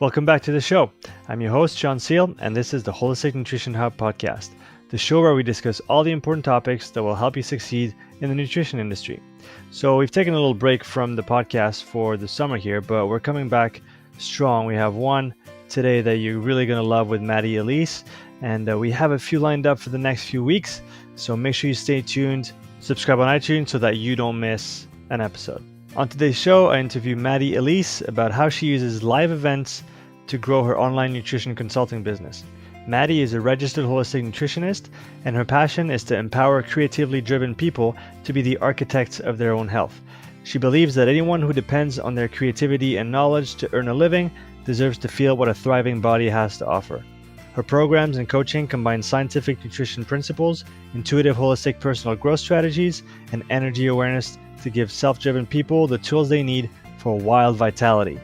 Welcome back to the show. I'm your host, John Seal, and this is the Holistic Nutrition Hub podcast, the show where we discuss all the important topics that will help you succeed in the nutrition industry. So we've taken a little break from the podcast for the summer here, but we're coming back strong. We have one today that you're really going to love with Maddie Elise, and we have a few lined up for the next few weeks. So make sure you stay tuned, subscribe on iTunes so that you don't miss an episode. On today's show, I interview Maddie Elise about how she uses live events to grow her online nutrition consulting business. Maddie is a registered holistic nutritionist, and her passion is to empower creatively driven people to be the architects of their own health. She believes that anyone who depends on their creativity and knowledge to earn a living deserves to feel what a thriving body has to offer. Her programs and coaching combine scientific nutrition principles, intuitive holistic personal growth strategies, and energy awareness to give self-driven people the tools they need for wild vitality.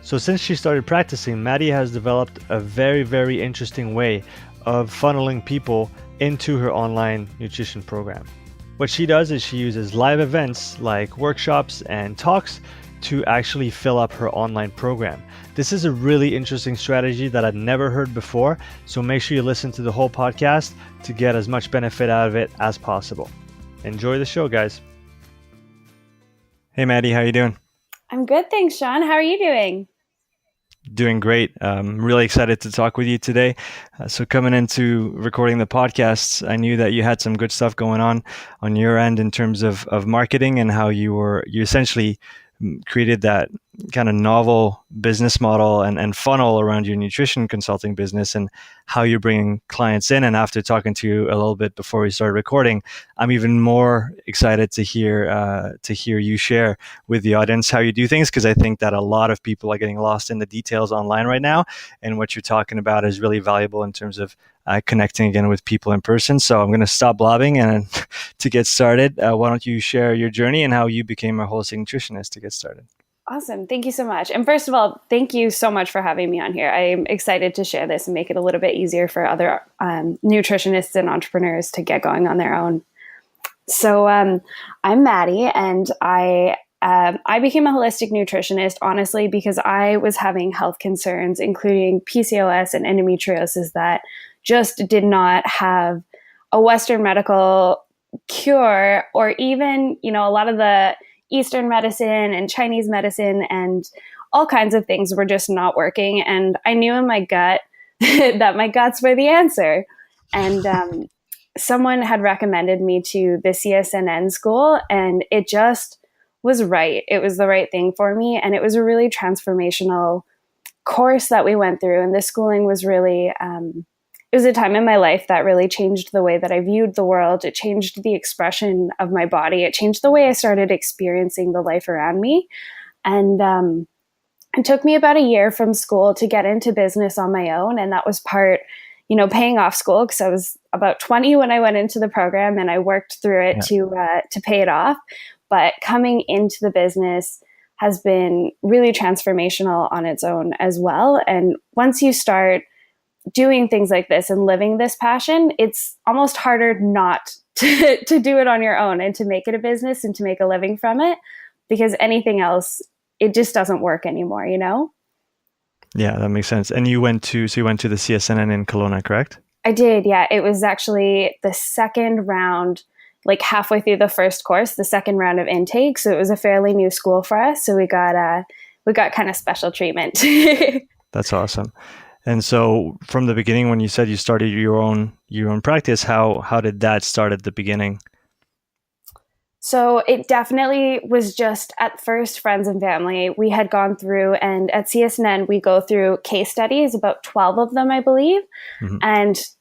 So since she started practicing, Maddie has developed a very, very interesting way of funneling people into her online nutrition program. What she does is she uses live events like workshops and talks to actually fill up her online program. This is a really interesting strategy that I'd never heard before, so make sure you listen to the whole podcast to get as much benefit out of it as possible. Enjoy the show, guys. Hey, Maddie, how you doing? I'm good, thanks, Sean. How are you doing? Doing great. I'm really excited to talk with you today. So coming into recording the podcasts, I knew that you had some good stuff going on your end in terms of marketing and how you essentially created that kind of novel business model and funnel around your nutrition consulting business and how you're bringing clients in. And after talking to you a little bit before we started recording, I'm even more excited to hear you share with the audience how you do things, because I think that a lot of people are getting lost in the details online right now. And what you're talking about is really valuable in terms of connecting again with people in person. So I'm going to stop blabbing, and to get started, why don't you share your journey and how you became a holistic nutritionist to get started? Awesome. Thank you so much. And first of all, thank you so much for having me on here. I'm excited to share this and make it a little bit easier for other nutritionists and entrepreneurs to get going on their own. So I'm Maddie, and I became a holistic nutritionist, honestly, because I was having health concerns, including PCOS and endometriosis, that just did not have a Western medical cure, or even, a lot of the Eastern medicine and Chinese medicine and all kinds of things were just not working. And I knew in my gut that my guts were the answer. And someone had recommended me to the CSNN school, and it just was right. It was the right thing for me. And it was a really transformational course that we went through. And the schooling was really, it was a time in my life that really changed the way that I viewed the world. It changed the expression of my body. It changed the way I started experiencing the life around me. And it took me about a year from school to get into business on my own. And that was part, paying off school, because I was about 20 when I went into the program, and I worked through it to pay it off. But coming into the business has been really transformational on its own as well. And once you start doing things like this and living this passion, it's almost harder not to do it on your own and to make it a business and to make a living from it, because anything else, it just doesn't work anymore, Yeah, that makes sense. And you went to the CSNN in Kelowna, correct? I did, yeah. It was actually the second round, like halfway through the first course, the second round of intake. So it was a fairly new school for us. So we got kind of special treatment. That's awesome. And so from the beginning, when you said you started your own practice, how did that start at the beginning? So it definitely was just at first friends and family. We had gone through, and at CSNN, we go through case studies, about 12 of them, I believe. Mm-hmm.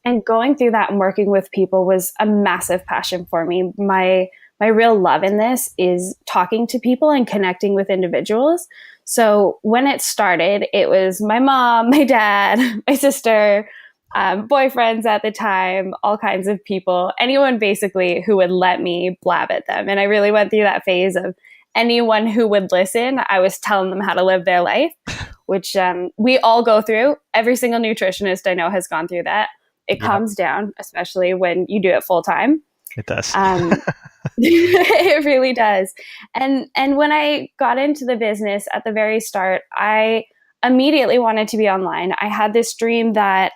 And going through that and working with people was a massive passion for me. My real love in this is talking to people and connecting with individuals. So when it started, it was my mom, my dad, my sister, boyfriends at the time, all kinds of people, anyone basically who would let me blab at them. And I really went through that phase of anyone who would listen, I was telling them how to live their life, which we all go through. Every single nutritionist I know has gone through that. It calms down, especially when you do it full time. It does. It really does. And when I got into the business at the very start, I immediately wanted to be online. I had this dream that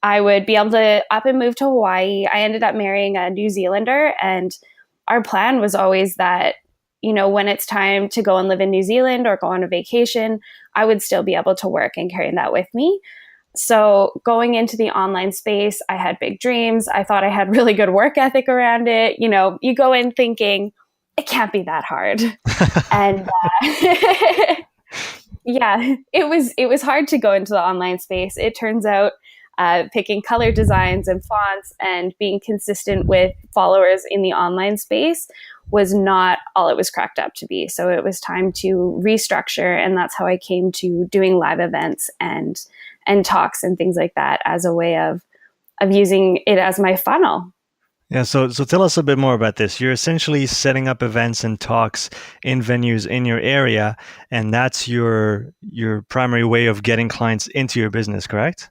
I would be able to up and move to Hawaii. I ended up marrying a New Zealander, and our plan was always that, when it's time to go and live in New Zealand or go on a vacation, I would still be able to work and carry that with me. So going into the online space, I had big dreams. I thought I had really good work ethic around it. You go in thinking it can't be that hard. And yeah, it was hard to go into the online space. It turns out picking color designs and fonts and being consistent with followers in the online space was not all it was cracked up to be. So it was time to restructure, and that's how I came to doing live events and talks and things like that as a way of using it as my funnel. Yeah, so tell us a bit more about this. You're essentially setting up events and talks in venues in your area, and that's your primary way of getting clients into your business, correct?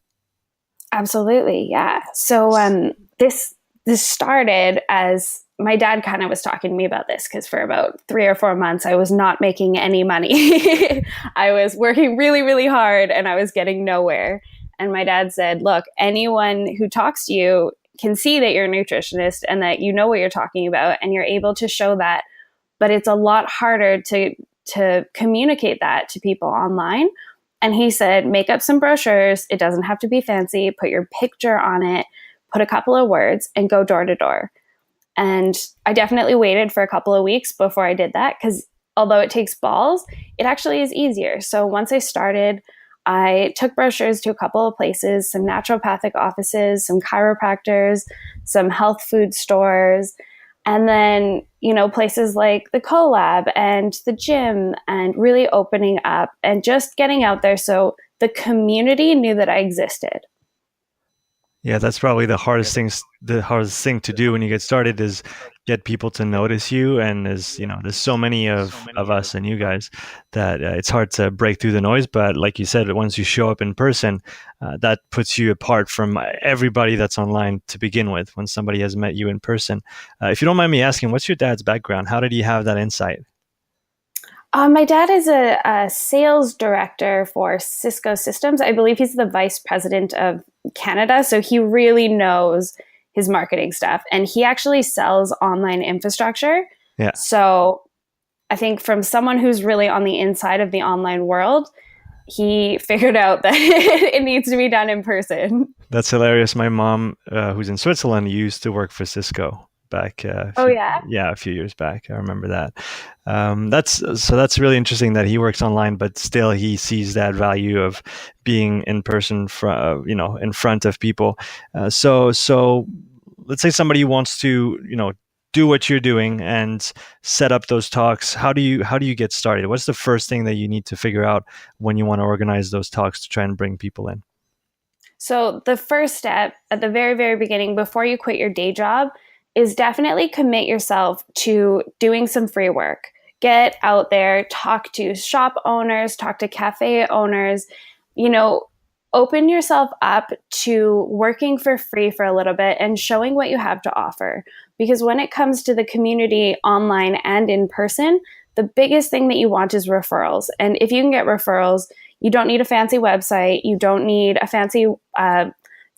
Absolutely, yeah. So this started as my dad kind of was talking to me about this, because for about 3 or 4 months, I was not making any money. I was working really, really hard and I was getting nowhere. And my dad said, look, anyone who talks to you can see that you're a nutritionist and that you know what you're talking about and you're able to show that. But it's a lot harder to communicate that to people online. And he said, make up some brochures. It doesn't have to be fancy. Put your picture on it, put a couple of words, and go door to door. And I definitely waited for a couple of weeks before I did that, because although it takes balls, it actually is easier. So once I started, I took brochures to a couple of places, some naturopathic offices, some chiropractors, some health food stores, and then, places like the collab and the gym, and really opening up and just getting out there so the community knew that I existed. Yeah, that's probably the hardest thing to do when you get started is get people to notice you. And there's so many of us and you guys that it's hard to break through the noise. But like you said, once you show up in person, that puts you apart from everybody that's online to begin with when somebody has met you in person. If you don't mind me asking, what's your dad's background? How did he have that insight? My dad is a sales director for Cisco Systems. I believe he's the vice president of Canada. So he really knows his marketing stuff. And he actually sells online infrastructure. Yeah. So I think from someone who's really on the inside of the online world, he figured out that it needs to be done in person. That's hilarious. My mom, who's in Switzerland, used to work for Cisco back a few years back. I remember that. That's really interesting that he works online, but still he sees that value of being in person in front of people. So let's say somebody wants to do what you're doing and set up those talks. How do you get started? What's the first thing that you need to figure out when you want to organize those talks to try and bring people in? So the first step at the very, very beginning, before you quit your day job, is definitely commit yourself to doing some free work. Get out there, talk to shop owners, talk to cafe owners, open yourself up to working for free for a little bit and showing what you have to offer. Because when it comes to the community online and in person, the biggest thing that you want is referrals. And if you can get referrals, you don't need a fancy website. You don't need a fancy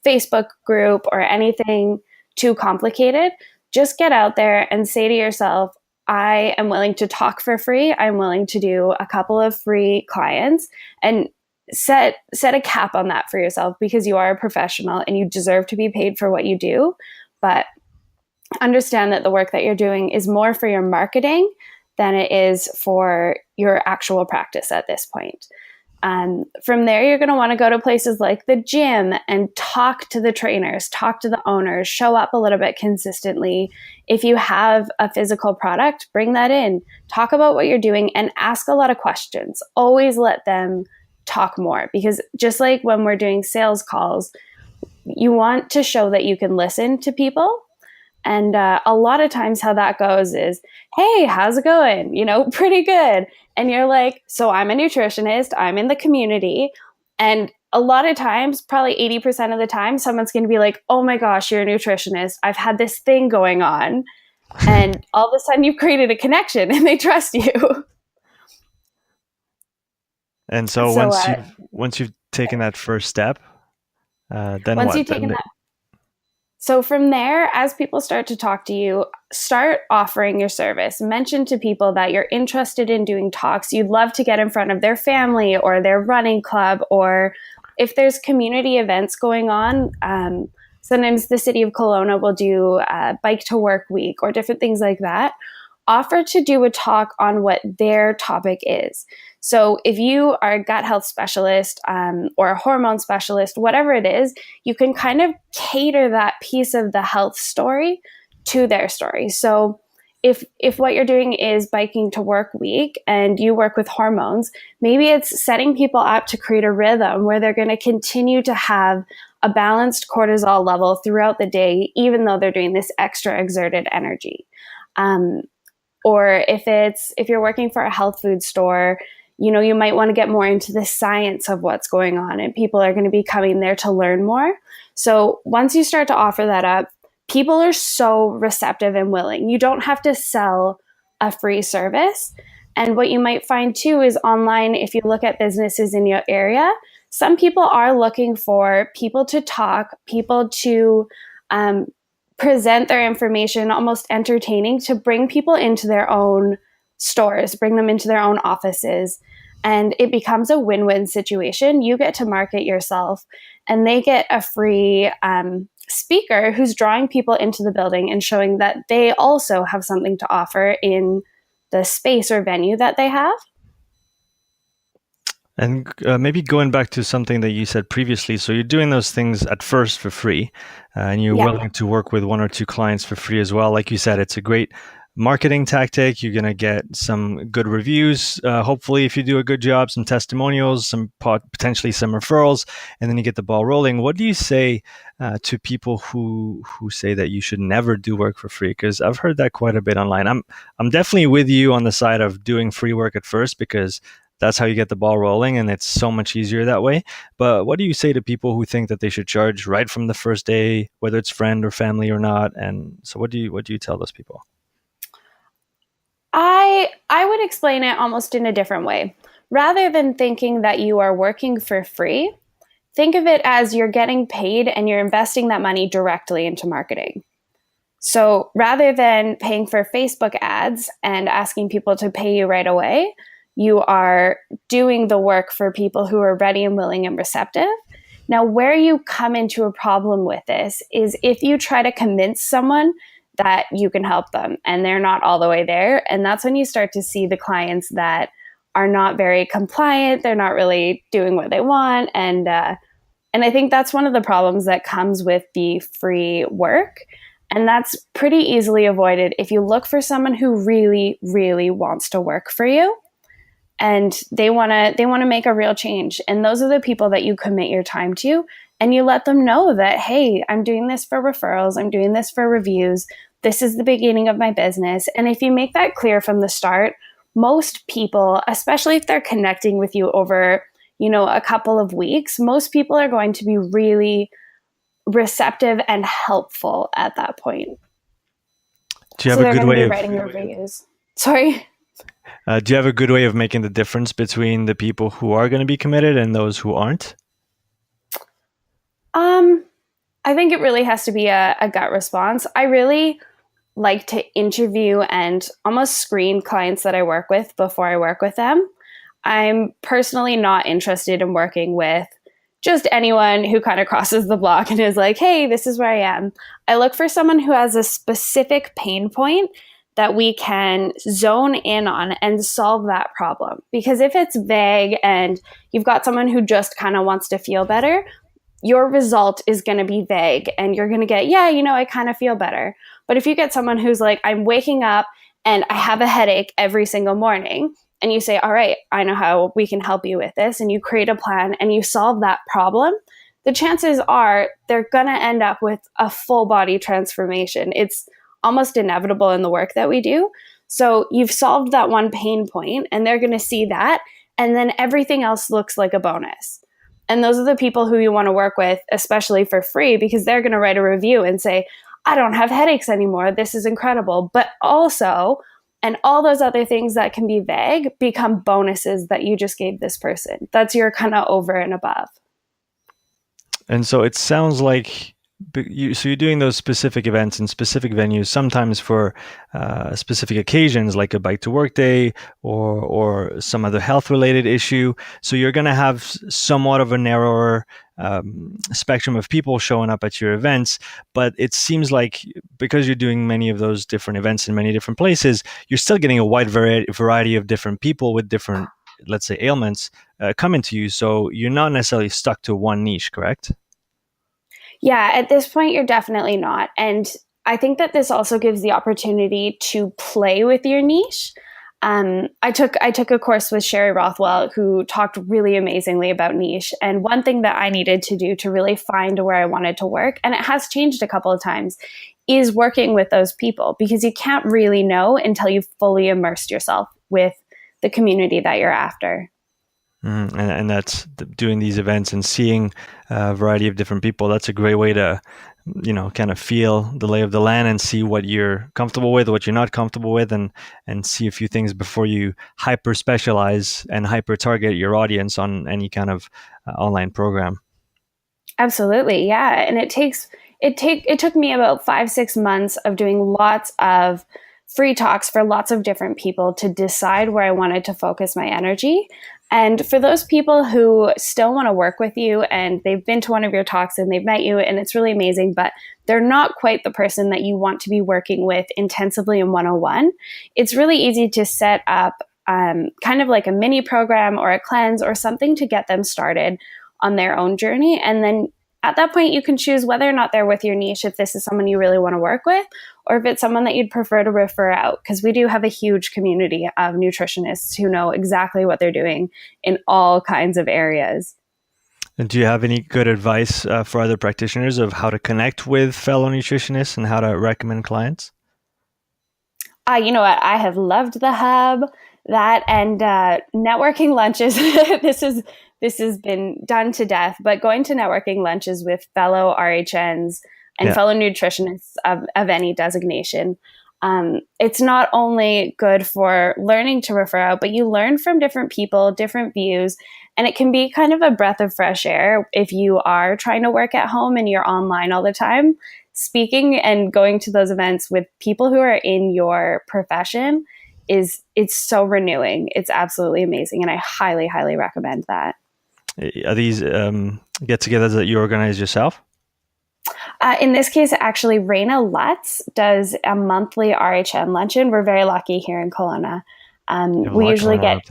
Facebook group or anything too complicated. Just get out there and say to yourself, I am willing to talk for free. I'm willing to do a couple of free clients, and set a cap on that for yourself, because you are a professional and you deserve to be paid for what you do. But understand that the work that you're doing is more for your marketing than it is for your actual practice at this point. From there, you're going to want to go to places like the gym and talk to the trainers, talk to the owners, show up a little bit consistently. If you have a physical product, bring that in, talk about what you're doing, and ask a lot of questions. Always let them talk more, because just like when we're doing sales calls, you want to show that you can listen to people. And a lot of times how that goes is, hey, how's it going? Pretty good. And you're like, so I'm a nutritionist. I'm in the community. And a lot of times, probably 80% of the time, someone's going to be like, oh my gosh, you're a nutritionist. I've had this thing going on. And all of a sudden you've created a connection and they trust you. And so So once you've taken that first step, then once what? you've taken that, so from there, as people start to talk to you, start offering your service. Mention to people that you're interested in doing talks. You'd love to get in front of their family or their running club, or if there's community events going on. Sometimes the city of Kelowna will do a bike to work week or different things like that. Offer to do a talk on what their topic is. So if you are a gut health specialist or a hormone specialist, whatever it is, you can kind of cater that piece of the health story to their story. So if what you're doing is biking to work week and you work with hormones, maybe it's setting people up to create a rhythm where they're going to continue to have a balanced cortisol level throughout the day, even though they're doing this extra exerted energy. Or if you're working for a health food store, you might want to get more into the science of what's going on, and people are going to be coming there to learn more. So once you start to offer that up, people are so receptive and willing. You don't have to sell a free service. And what you might find too is online, if you look at businesses in your area, some people are looking for people to talk, people to present their information, almost entertaining, to bring people into their own stores, bring them into their own offices. And it becomes a win-win situation. You get to market yourself, and they get a free speaker who's drawing people into the building and showing that they also have something to offer in the space or venue that they have. And maybe going back to something that you said previously, so you're doing those things at first for free, and you're willing to work with one or two clients for free as well. Like you said, it's a great marketing tactic. You're going to get some good reviews, hopefully, if you do a good job, some testimonials, potentially some referrals, and then you get the ball rolling. What do you say to people who say that you should never do work for free? Because I've heard that quite a bit online. I'm definitely with you on the side of doing free work at first, because that's how you get the ball rolling, and it's so much easier that way. But what do you say to people who think that they should charge right from the first day, whether it's friend or family or not? And so what do you tell those people? I would explain it almost in a different way. Rather than thinking that you are working for free, think of it as you're getting paid and you're investing that money directly into marketing. So rather than paying for Facebook ads and asking people to pay you right away, you are doing the work for people who are ready and willing and receptive. Now, where you come into a problem with this is if you try to convince someone that you can help them and they're not all the way there. And that's when you start to see the clients that are not very compliant. They're not really doing what they want. And I think that's one of the problems that comes with the free work. And that's pretty easily avoided if you look for someone who really, really wants to work for you. And they want to make a real change. And those are the people that you commit your time to. And you let them know that, hey, I'm doing this for referrals. I'm doing this for reviews. This is the beginning of my business. And if you make that clear from the start, most people, especially if they're connecting with you over, a couple of weeks, most people are going to be really receptive and helpful at that point. Do you have a good way of writing your reviews? Sorry. Do you have a good way of making the difference between the people who are going to be committed and those who aren't? I think it really has to be a gut response. I really like to interview and almost screen clients that I work with before I work with them. I'm personally not interested in working with just anyone who kind of crosses the block and is like, hey, this is where I am. I look for someone who has a specific pain point that we can zone in on and solve that problem. Because if it's vague and you've got someone who just kind of wants to feel better, your result is going to be vague and you're going to get, I kind of feel better. But if you get someone who's like, I'm waking up and I have a headache every single morning, and you say, all right, I know how we can help you with this, and you create a plan and you solve that problem, the chances are they're going to end up with a full body transformation. It's almost inevitable in the work that we do. So you've solved that one pain point and they're going to see that. And then everything else looks like a bonus. And those are the people who you want to work with, especially for free, because they're going to write a review and say, I don't have headaches anymore. This is incredible. But also, And all those other things that can be vague become bonuses that you just gave this person. That's your kind of over and above. And so it sounds like you're doing those specific events in specific venues, sometimes for specific occasions, like a bike to work day or some other health related issue. So you're going to have somewhat of a narrower spectrum of people showing up at your events. But it seems like because you're doing many of those different events in many different places, you're still getting a wide variety of different people with different, let's say, ailments coming to you. So you're not necessarily stuck to one niche, correct? Yeah, at this point, you're definitely not. And I think that this also gives the opportunity to play with your niche. I took a course with Sherry Rothwell, who talked really amazingly about niche. And one thing that I needed to do to really find where I wanted to work, and it has changed a couple of times, is working with those people, because you can't really know until you've fully immersed yourself with the community that you're after. And that's doing these events and seeing a variety of different people. That's a great way to, kind of feel the lay of the land and see what you're comfortable with, what you're not comfortable with, and see a few things before you hyper specialize and hyper target your audience on any kind of online program. Absolutely, yeah. And it took me about 5-6 months of doing lots of free talks for lots of different people to decide where I wanted to focus my energy. And for those people who still want to work with you and they've been to one of your talks and they've met you and it's really amazing, but they're not quite the person that you want to be working with intensively in 101, it's really easy to set up kind of like a mini program or a cleanse or something to get them started on their own journey. And then at that point, you can choose whether or not they're with your niche, if this is someone you really want to work with, or if it's someone that you'd prefer to refer out, because we do have a huge community of nutritionists who know exactly what they're doing in all kinds of areas. And do you have any good advice for other practitioners of how to connect with fellow nutritionists and how to recommend clients? You know what? I have loved the hub, that, and networking lunches. This has been done to death, but going to networking lunches with fellow RHNs and fellow nutritionists of any designation. It's not only good for learning to refer out, but you learn from different people, different views, and it can be kind of a breath of fresh air if you are trying to work at home and you're online all the time. Speaking and going to those events with people who are in your profession it's so renewing. It's absolutely amazing, and I highly, highly recommend that. Are these get-togethers that you organize yourself? In this case, actually, Raina Lutz does a monthly RHN luncheon. We're very lucky here in Kelowna. We usually get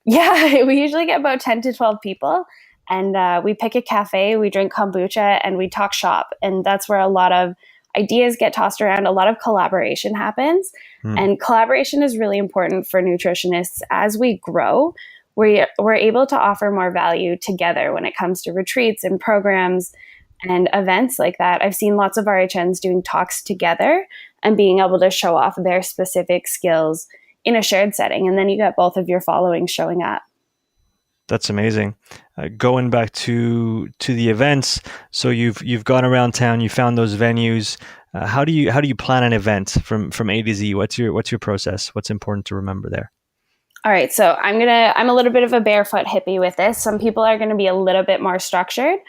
we usually get about 10 to 12 people, and we pick a cafe, we drink kombucha, and we talk shop. And that's where a lot of ideas get tossed around. A lot of collaboration happens, and collaboration is really important for nutritionists as we grow. We're able to offer more value together when it comes to retreats and programs and events like that. I've seen lots of RHNs doing talks together and being able to show off their specific skills in a shared setting. And then you get both of your followings showing up. That's amazing. Going back to the events, so you've gone around town, you found those venues. How do you plan an event from A to Z? What's your process? What's important to remember there? All right, so I'm a little bit of a barefoot hippie with this. Some people are going to be a little bit more structured.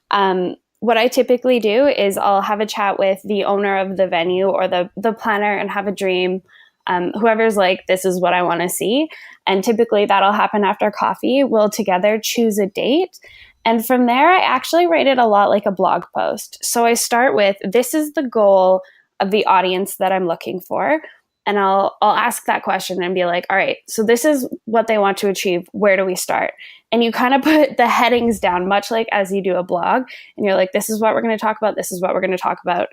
What I typically do is I'll have a chat with the owner of the venue or the planner and have a dream. Whoever's like, this is what I want to see. And typically that'll happen after coffee. We'll together choose a date. And from there, I actually write it a lot like a blog post. So I start with, this is the goal of the audience that I'm looking for. And I'll ask that question and be like, all right, so this is what they want to achieve. Where do we start? And you kind of put the headings down, much like as you do a blog. And you're like, this is what we're going to talk about. This is what we're going to talk about.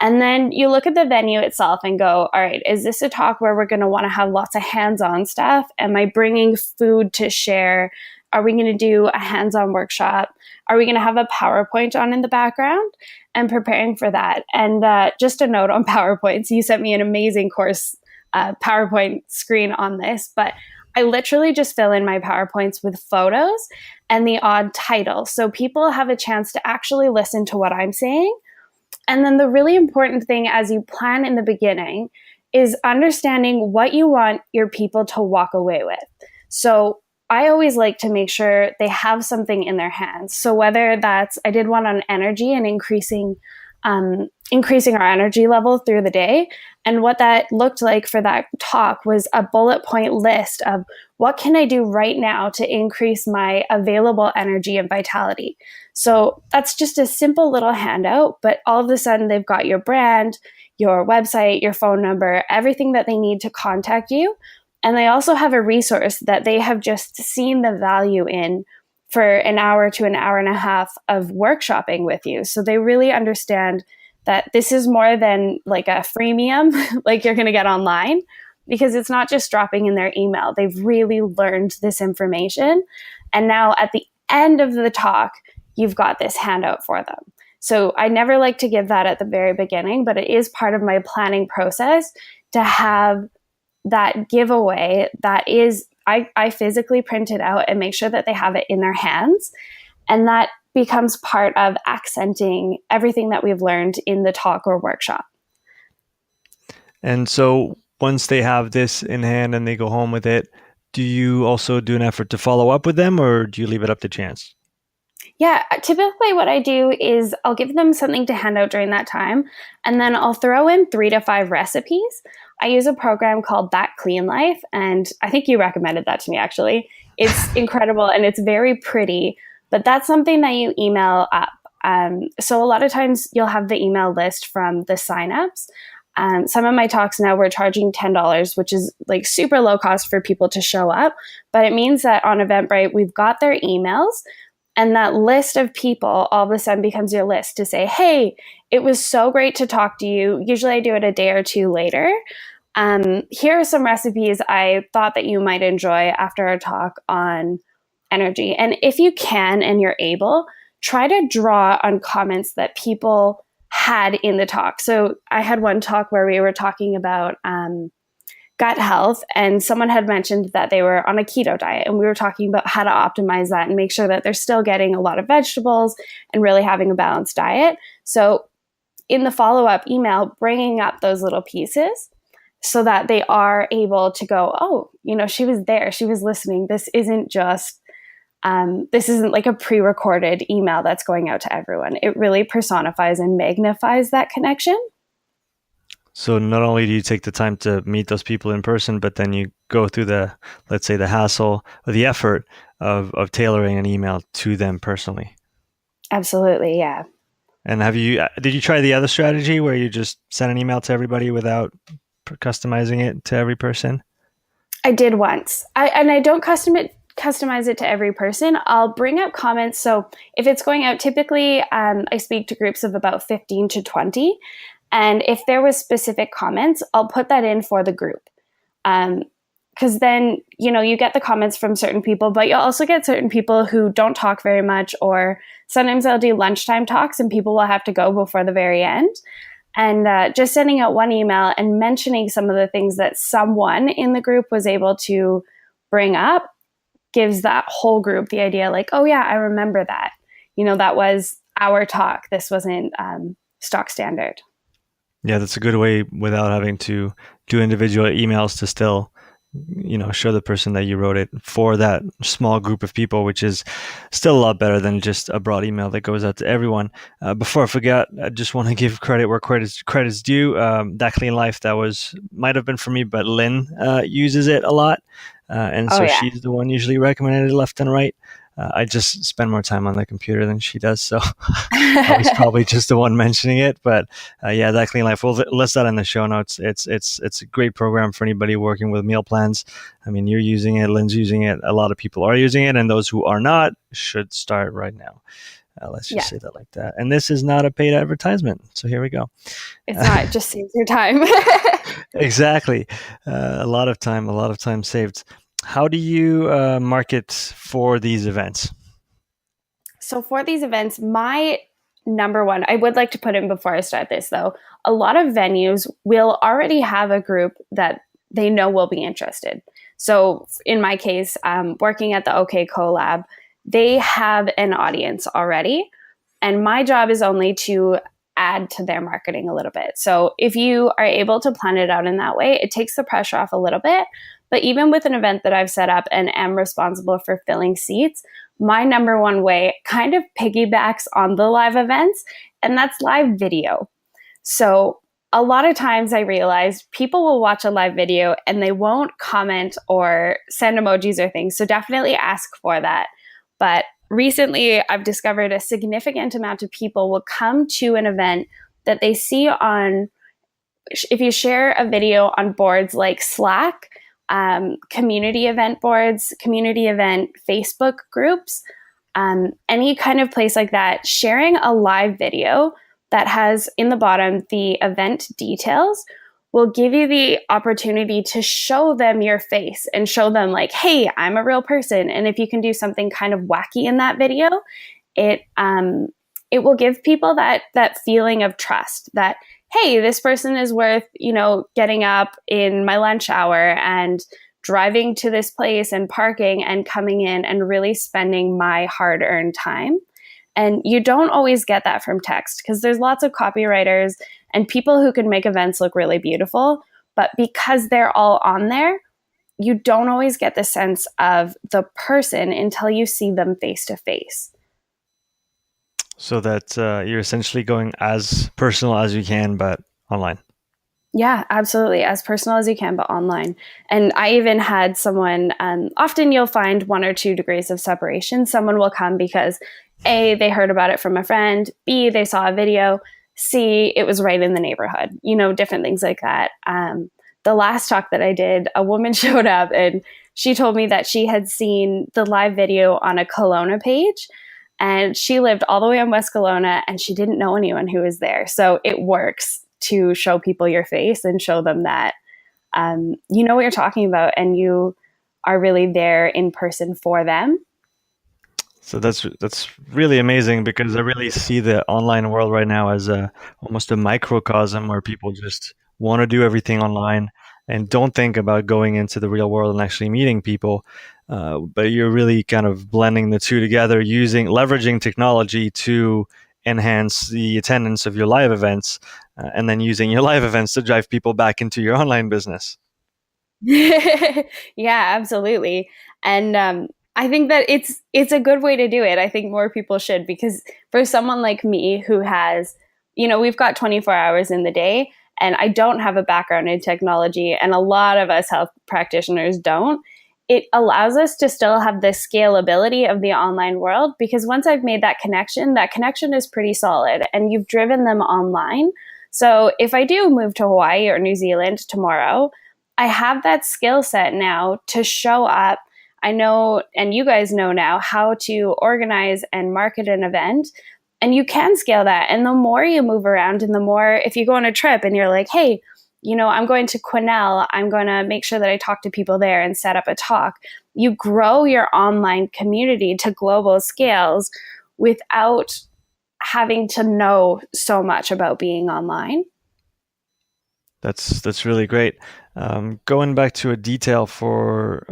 And then you look at the venue itself and go, all right, is this a talk where we're going to want to have lots of hands-on stuff? Am I bringing food to share? Are we going to do a hands-on workshop? Are we going to have a PowerPoint on in the background? And preparing for that. And just a note on PowerPoints, you sent me an amazing course PowerPoint screen on this, but I literally just fill in my PowerPoints with photos and the odd title. So people have a chance to actually listen to what I'm saying. And then the really important thing as you plan in the beginning is understanding what you want your people to walk away with. So I always like to make sure they have something in their hands. So whether that's, I did one on energy and increasing our energy level through the day. And what that looked like for that talk was a bullet point list of what can I do right now to increase my available energy and vitality. So that's just a simple little handout, but all of a sudden they've got your brand, your website, your phone number, everything that they need to contact you. And they also have a resource that they have just seen the value in for an hour to an hour and a half of workshopping with you. So they really understand that this is more than like a freemium, like you're going to get online, because it's not just dropping in their email. They've really learned this information. And now at the end of the talk, you've got this handout for them. So I never like to give that at the very beginning, but it is part of my planning process to have that giveaway that is, I physically print it out and make sure that they have it in their hands. And that becomes part of accenting everything that we've learned in the talk or workshop. And so once they have this in hand and they go home with it, do you also do an effort to follow up with them, or do you leave it up to chance? Yeah, typically what I do is I'll give them something to hand out during that time, and then I'll throw in 3 to 5 recipes. I use a program called That Clean Life, and I think you recommended that to me, actually. It's incredible, and it's very pretty, but that's something that you email up. So a lot of times you'll have the email list from the signups. Some of my talks now we're charging $10, which is like super low cost for people to show up, but it means that on Eventbrite, we've got their emails. And that list of people all of a sudden becomes your list to say, hey, it was so great to talk to you. Usually I do it a day or two later. Here are some recipes I thought that you might enjoy after our talk on energy. And if you can and you're able, try to draw on comments that people had in the talk. So I had one talk where we were talking about gut health, and someone had mentioned that they were on a keto diet, and we were talking about how to optimize that and make sure that they're still getting a lot of vegetables and really having a balanced diet. So in the follow-up email, bringing up those little pieces so that they are able to go, oh, she was there, she was listening. This isn't like a pre-recorded email that's going out to everyone. It really personifies and magnifies that connection. So not only do you take the time to meet those people in person, but then you go through let's say the hassle or the effort of tailoring an email to them personally. Absolutely, yeah. And did you try the other strategy where you just send an email to everybody without customizing it to every person? I did once. I don't customize it to every person. I'll bring up comments. So if it's going out, typically I speak to groups of about 15 to 20. And if there was specific comments, I'll put that in for the group. Because then, you get the comments from certain people, but you'll also get certain people who don't talk very much, or sometimes I'll do lunchtime talks and people will have to go before the very end. And just sending out one email and mentioning some of the things that someone in the group was able to bring up gives that whole group the idea like, oh yeah, I remember that. That was our talk. This wasn't stock standard. Yeah, that's a good way without having to do individual emails to still, show the person that you wrote it for that small group of people, which is still a lot better than just a broad email that goes out to everyone. Before I forget, I just want to give credit where credit's due. That Clean Life, might have been for me, but Lynn uses it a lot. She's the one usually recommended left and right. I just spend more time on the computer than she does, so I was probably just the one mentioning it. But That Clean Life, we'll list that in the show notes. It's a great program for anybody working with meal plans. I mean, you're using it, Lynn's using it, a lot of people are using it, and those who are not should start right now. Let's just say that like that. And this is not a paid advertisement, so here we go. It's not, it just saves your time. Exactly. A lot of time saved. How do you market for these events? So for these events, my number one, I would like to put in before I start this though, a lot of venues will already have a group that they know will be interested. So in my case, working at the OK Collab, they have an audience already. And my job is only to add to their marketing a little bit. So if you are able to plan it out in that way, it takes the pressure off a little bit. But even with an event that I've set up and am responsible for filling seats, my number one way kind of piggybacks on the live events, and that's live video. So a lot of times I realized people will watch a live video and they won't comment or send emojis or things. So definitely ask for that. But recently I've discovered a significant amount of people will come to an event that they see on, if you share a video on boards like Slack, community event boards, community event Facebook groups, any kind of place like that, sharing a live video that has in the bottom the event details will give you the opportunity to show them your face and show them like, hey, I'm a real person. And if you can do something kind of wacky in that video, it will give people that feeling of trust that, hey, this person is worth, getting up in my lunch hour and driving to this place and parking and coming in and really spending my hard-earned time. And you don't always get that from text because there's lots of copywriters and people who can make events look really beautiful. But because they're all on there, you don't always get the sense of the person until you see them face to face. So that you're essentially going as personal as you can, but online. Yeah, absolutely. As personal as you can, but online. And I even had someone, often you'll find 1 or 2 degrees of separation. Someone will come because A, they heard about it from a friend, B, they saw a video, C, it was right in the neighborhood, different things like that. The last talk that I did, a woman showed up and she told me that she had seen the live video on a Kelowna page and she lived all the way in West Kelowna and she didn't know anyone who was there. So it works to show people your face and show them that you know what you're talking about and you are really there in person for them. So that's really amazing because I really see the online world right now as almost a microcosm where people just want to do everything online and don't think about going into the real world and actually meeting people. But you're really kind of blending the two together, leveraging technology to enhance the attendance of your live events, and then using your live events to drive people back into your online business. Yeah, absolutely. And I think that it's a good way to do it. I think more people should, because for someone like me who has, we've got 24 hours in the day and I don't have a background in technology and a lot of us health practitioners don't. It allows us to still have the scalability of the online world because once I've made that connection is pretty solid and you've driven them online. So if I do move to Hawaii or New Zealand tomorrow, I have that skill set now to show up. I know, and you guys know now, how to organize and market an event. And you can scale that. And the more you move around and the more, if you go on a trip and you're like, hey, I'm going to Quesnel, I'm going to make sure that I talk to people there and set up a talk. You grow your online community to global scales without having to know so much about being online. That's really great. Going back to a detail for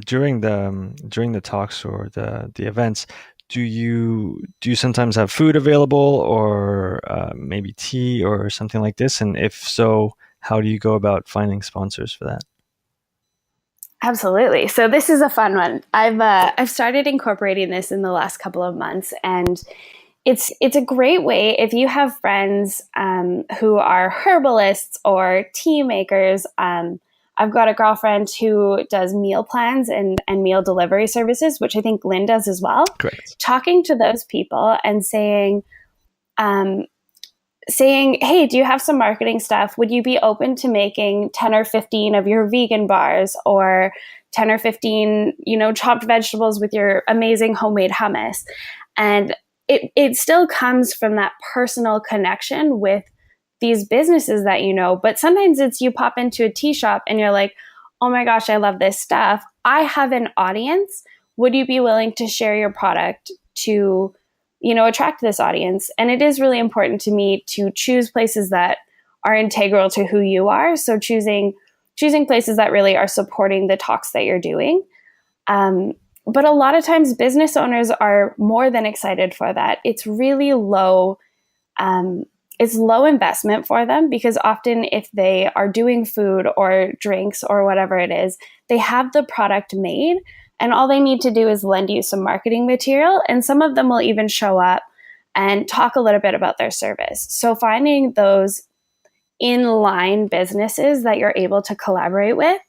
during the talks or the events, do you sometimes have food available or maybe tea or something like this? And if so, how do you go about finding sponsors for that? Absolutely. So this is a fun one. I've started incorporating this in the last couple of months, and it's a great way if you have friends who are herbalists or tea makers. I've got a girlfriend who does meal plans and meal delivery services, which I think Lynn does as well. Correct. Talking to those people and saying, hey, do you have some marketing stuff? Would you be open to making 10 or 15 of your vegan bars or 10 or 15, chopped vegetables with your amazing homemade hummus? And it still comes from that personal connection with these businesses that but sometimes it's you pop into a tea shop and you're like, oh my gosh, I love this stuff. I have an audience. Would you be willing to share your product to attract this audience? And it is really important to me to choose places that are integral to who you are. So choosing places that really are supporting the talks that you're doing. But a lot of times business owners are more than excited for that. It's really low it's low investment for them, because often if they are doing food or drinks or whatever it is, they have the product made and all they need to do is lend you some marketing material. And some of them will even show up and talk a little bit about their service. So finding those inline businesses that you're able to collaborate with,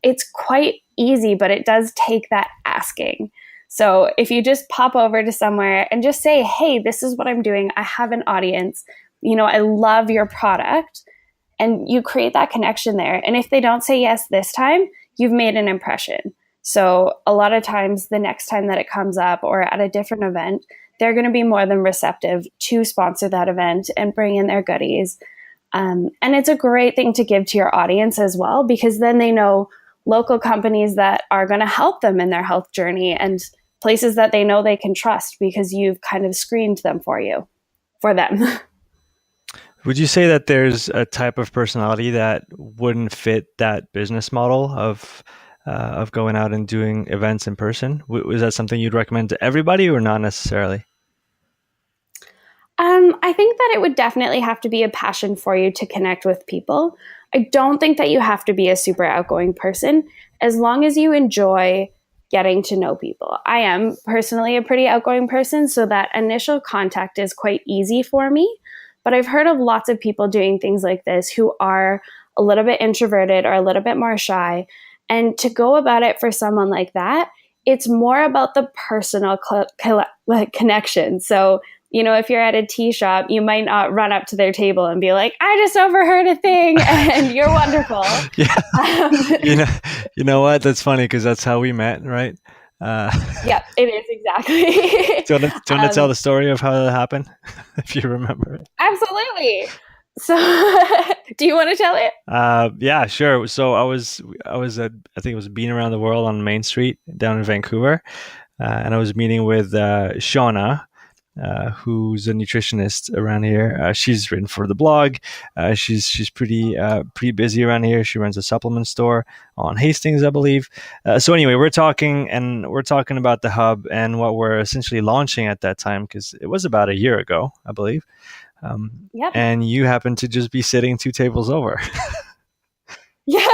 it's quite easy, but it does take that asking. So if you just pop over to somewhere and just say, hey, this is what I'm doing, I have an audience, I love your product, and you create that connection there. And if they don't say yes this time, you've made an impression. So a lot of times the next time that it comes up or at a different event, they're going to be more than receptive to sponsor that event and bring in their goodies. And it's a great thing to give to your audience as well, because then they know local companies that are going to help them in their health journey and places that they know they can trust because you've kind of screened them for them. Would you say that there's a type of personality that wouldn't fit that business model of going out and doing events in person? Was that something you'd recommend to everybody or not necessarily? I think that it would definitely have to be a passion for you to connect with people. I don't think that you have to be a super outgoing person as long as you enjoy getting to know people. I am personally a pretty outgoing person, so that initial contact is quite easy for me. But I've heard of lots of people doing things like this who are a little bit introverted or a little bit more shy. And to go about it for someone like that, it's more about the personal connection. So if you're at a tea shop, you might not run up to their table and be like, I just overheard a thing and you're wonderful. Yeah. You know what? That's funny because that's how we met, right? Yeah, it is exactly. Do you want to tell the story of how that happened, if you remember it? Absolutely. So, do you want to tell it? Yeah, sure. So I was at, I think it was Being Around the World on Main Street down in Vancouver, and I was meeting with Shauna, who's a nutritionist around here. She's written for the blog. She's pretty busy around here. She runs a supplement store on Hastings, I believe. So anyway, we're talking about the hub and what we're essentially launching at that time, because it was about a year ago, I believe. Yep. And you happen to just be sitting 2 tables over. Yeah.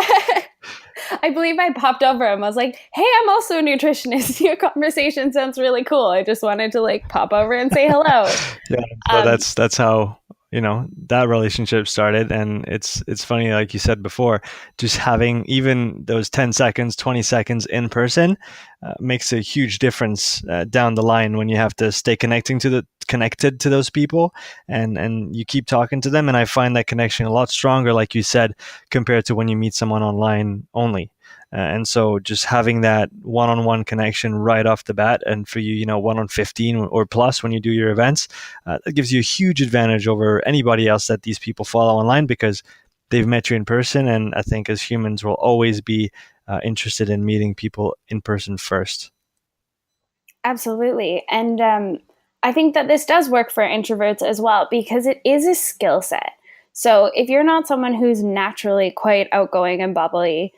I believe I popped over him. I was like, hey, I'm also a nutritionist. Your conversation sounds really cool. I just wanted to pop over and say hello. Yeah, so that's how that relationship started. And it's funny, like you said before, just having even those 10 seconds, 20 seconds in person makes a huge difference down the line when you have to stay connected to those people and you keep talking to them. And I find that connection a lot stronger, like you said, compared to when you meet someone online only. And so just having that one-on-one connection right off the bat, and for you, 1 on 15 or plus when you do your events, that gives you a huge advantage over anybody else that these people follow online, because they've met you in person. And I think as humans, we'll always be interested in meeting people in person first. Absolutely. And I think that this does work for introverts as well, because it is a skill set. So if you're not someone who's naturally quite outgoing and bubbly,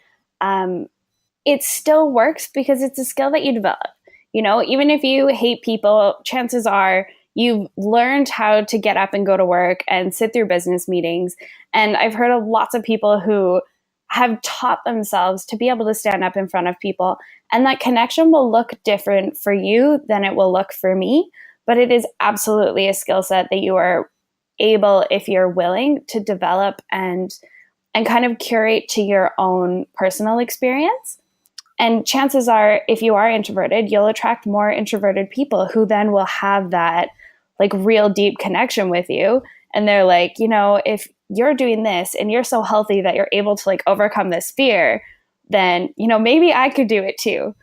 it still works because it's a skill that you develop. Even if you hate people, chances are you've learned how to get up and go to work and sit through business meetings. And I've heard of lots of people who have taught themselves to be able to stand up in front of people. And that connection will look different for you than it will look for me. But it is absolutely a skill set that you are able, if you're willing, to develop and kind of curate to your own personal experience. And chances are, if you are introverted, you'll attract more introverted people who then will have that real deep connection with you. And they're like, if you're doing this and you're so healthy that you're able to overcome this fear, then, maybe I could do it too.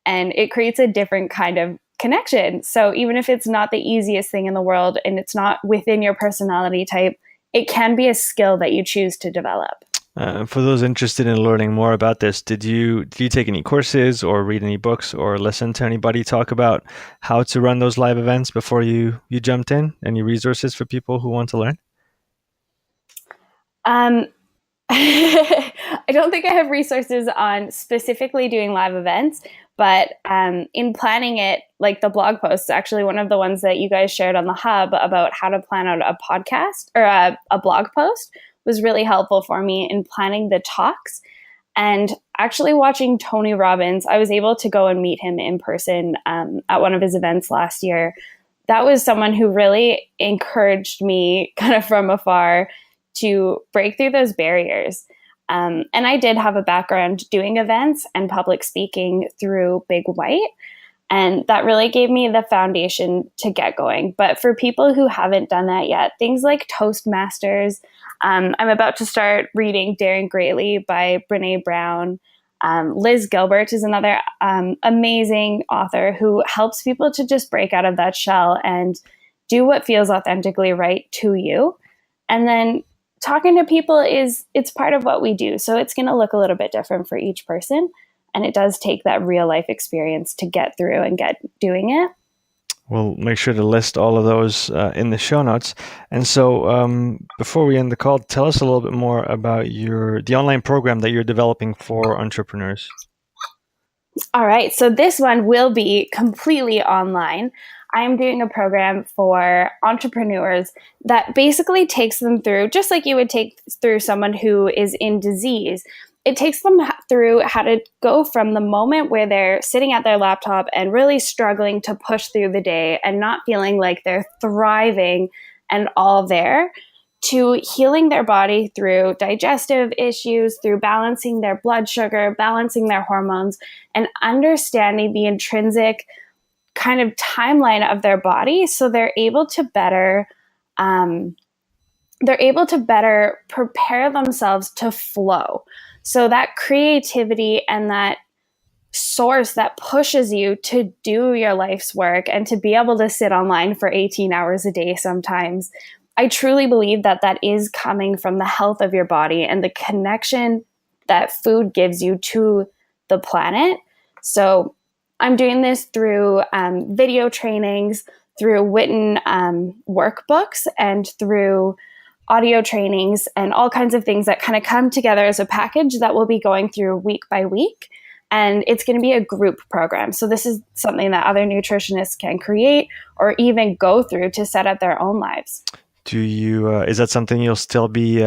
And it creates a different kind of connection. So even if it's not the easiest thing in the world and it's not within your personality type, it can be a skill that you choose to develop. For those interested in learning more about this, did you take any courses or read any books or listen to anybody talk about how to run those live events before you jumped in? Any resources for people who want to learn? I don't think I have resources on specifically doing live events, But in planning it, like the blog posts, actually one of the ones that you guys shared on the hub about how to plan out a podcast or a blog post was really helpful for me in planning the talks. And actually watching Tony Robbins, I was able to go and meet him in person at one of his events last year. That was someone who really encouraged me kind of from afar to break through those barriers. And I did have a background doing events and public speaking through Big White. And that really gave me the foundation to get going. But for people who haven't done that yet, things like Toastmasters, I'm about to start reading Daring Greatly by Brene Brown. Liz Gilbert is another amazing author who helps people to just break out of that shell and do what feels authentically right to you. And then talking to people it's part of what we do. So it's going to look a little bit different for each person. And it does take that real life experience to get through and get doing it. We'll make sure to list all of those in the show notes. And so before we end the call, tell us a little bit more about the online program that you're developing for entrepreneurs. All right. So this one will be completely online. I am doing a program for entrepreneurs that basically takes them through, just like you would take through someone who is in disease. It takes them through how to go from the moment where they're sitting at their laptop and really struggling to push through the day and not feeling like they're thriving and all there, to healing their body through digestive issues, through balancing their blood sugar, balancing their hormones, and understanding the intrinsic kind of timeline of their body, so they're able to better prepare themselves to flow. So that creativity and that source that pushes you to do your life's work and to be able to sit online for 18 hours a day sometimes. I truly believe that that is coming from the health of your body and the connection that food gives you to the planet. So I'm doing this through video trainings, through Whitten workbooks, and through audio trainings and all kinds of things that kind of come together as a package that we'll be going through week by week. And it's going to be a group program. So this is something that other nutritionists can create or even go through to set up their own lives. Is that something you'll still be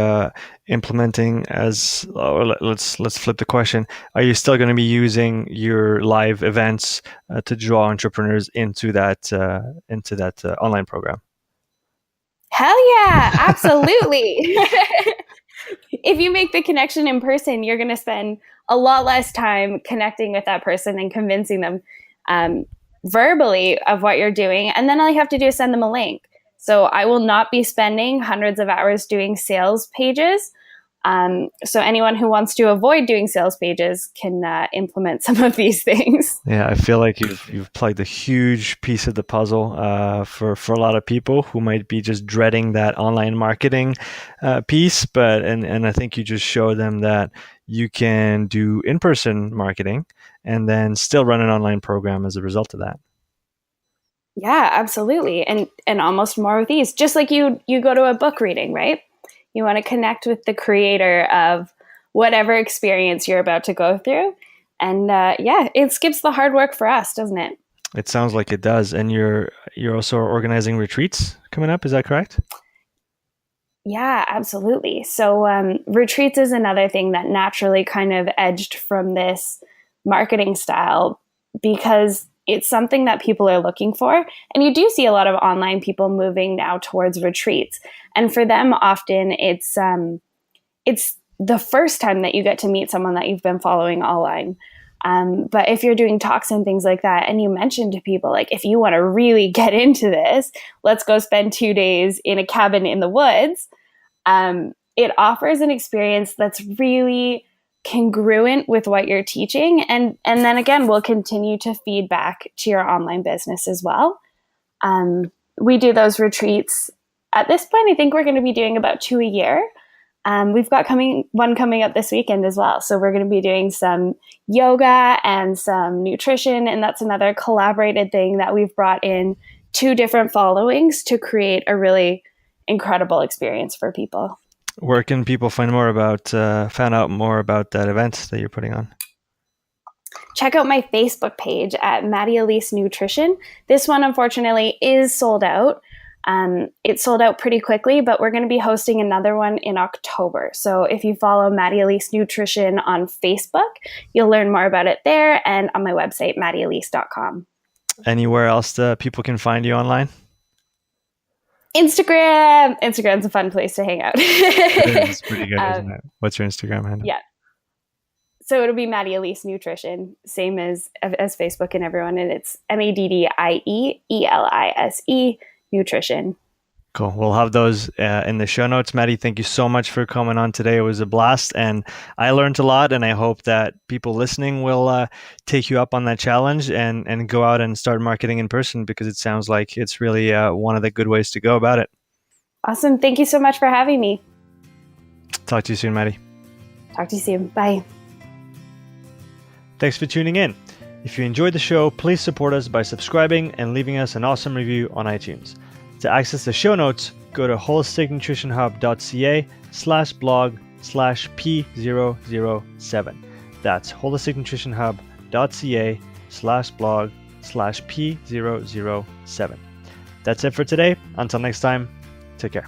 implementing as, or let's flip the question. Are you still going to be using your live events to draw entrepreneurs into that online program? Hell yeah, absolutely. If you make the connection in person, you're going to spend a lot less time connecting with that person and convincing them verbally of what you're doing. And then all you have to do is send them a link. So I will not be spending hundreds of hours doing sales pages. So anyone who wants to avoid doing sales pages can implement some of these things. Yeah, I feel like you've plugged a huge piece of the puzzle for a lot of people who might be just dreading that online marketing piece. And I think you just showed them that you can do in-person marketing and then still run an online program as a result of that. Yeah, absolutely. And almost more with ease. Just like you go to a book reading, right? You want to connect with the creator of whatever experience you're about to go through. And it skips the hard work for us, doesn't it? It sounds like it does. And you're also organizing retreats coming up. Is that correct? Yeah, absolutely. So retreats is another thing that naturally kind of edged from this marketing style because it's something that people are looking for. And you do see a lot of online people moving now towards retreats. And for them, often it's the first time that you get to meet someone that you've been following online. But if you're doing talks and things like that, and you mention to people, like, if you want to really get into this, let's go spend 2 days in a cabin in the woods. It offers an experience that's really congruent with what you're teaching. And then again, we'll continue to feed back to your online business as well. We do those retreats. At this point, I think we're going to be doing about 2 a year. We've got one coming up this weekend as well. So we're going to be doing some yoga and some nutrition. And that's another collaborated thing that we've brought in 2 different followings to create a really incredible experience for people. Where can people find out more about that event that you're putting on? check out my Facebook page at Maddie Elise Nutrition. This one, unfortunately, is sold out. It sold out pretty quickly, but we're going to be hosting another one in October. So if you follow Maddie Elise Nutrition on Facebook, you'll learn more about it there and on my website, maddieelise.com. Anywhere else that people can find you online? Instagram. Instagram's a fun place to hang out. It's pretty good, isn't it? What's your Instagram handle? Yeah. So it'll be Maddie Elise Nutrition, same as Facebook and everyone. And it's MaddieElise Nutrition. Cool. We'll have those in the show notes. Maddie, thank you so much for coming on today. It was a blast, and I learned a lot, and I hope that people listening will take you up on that challenge and go out and start marketing in person, because it sounds like it's really one of the good ways to go about it. Awesome. Thank you so much for having me. Talk to you soon, Maddie. Talk to you soon. Bye. Thanks for tuning in. If you enjoyed the show, please support us by subscribing and leaving us an awesome review on iTunes. To access the show notes, go to holisticnutritionhub.ca/blog/P007. That's holisticnutritionhub.ca/blog/P007. That's it for today. Until next time, take care.